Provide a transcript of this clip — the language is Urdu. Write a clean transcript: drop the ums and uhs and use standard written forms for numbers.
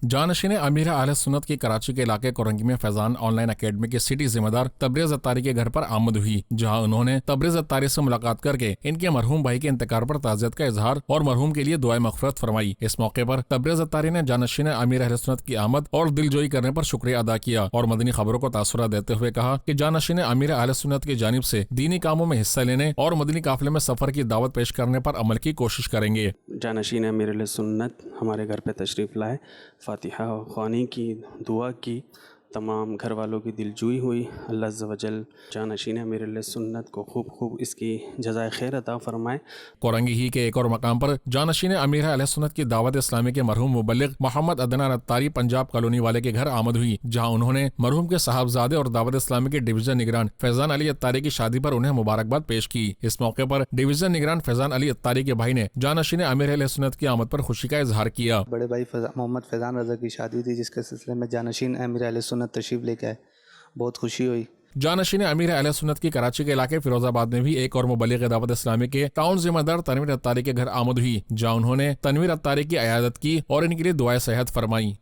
جانشین امیر اہل سنت کی کراچی کے علاقے کورنگی میں فیضان آن لائن اکیڈمی کے سٹی ذمہ دار تبریز اتاری کے گھر پر آمد ہوئی، جہاں انہوں نے تبریز اتاری سے ملاقات کر کے ان کے مرحوم بھائی کے انتقال پر تعزیت کا اظہار اور مرحوم کے لیے دعائے مغفرت فرمائی۔ اس موقع پر تبریز اتاری نے جانشین امیر اہل سنت کی آمد اور دل جوئی کرنے پر شکریہ ادا کیا اور مدنی خبروں کو تاثرات دیتے ہوئے کہا کہ جانشین امیر اہل سنت کی جانب سے دینی کاموں میں حصہ لینے اور مدنی قافلے میں سفر کی دعوت پیش کرنے پر عمل کی کوشش کریں گے۔ جانشین امیر اہل سنت ہمارے گھر پہ تشریف لائے، فاتحہ خوانی کی، دعا کی، تمام گھر والوں کی دل جوئی ہوئی۔ اللہ عز و جل جانشین امیر اہل سنت کو خوب اس کی جزائے خیر عطا فرمائے۔ کورنگی ہی کے ایک اور مقام پر جانشین امیر اہل سنت کی دعوت اسلامی کے مرحوم مبلغ محمد عدنان اتاری پنجاب کالونی والے کے گھر آمد ہوئی، جہاں انہوں نے مرحوم کے صاحبزادے اور دعوت اسلامی کے ڈویژن نگران فیضان علی اتاری کی شادی پر انہیں مبارکباد پیش کی۔ اس موقع پر ڈویژن نگران فیضان علی اتاری کے بھائی نے جانشین امیر اہل سنت کی آمد پر خوشی کا اظہار کیا۔ بڑے بھائی محمد فیضان رضا کی شادی تھی، جس کے سلسلے میں جانشین امیر اہل سنت تشریف لے کے آئے، بہت خوشی ہوئی۔ جانشین امیر اہل سنت کی کراچی کے علاقے فیروز آباد میں بھی ایک اور مبلغ دعوت اسلامی کے ٹاؤن ذمہ دار تنویر اتاری کے گھر آمد ہوئی، جہاں انہوں نے تنویر اتاری کی عیادت کی اور ان کے لیے دعائے صحت فرمائی۔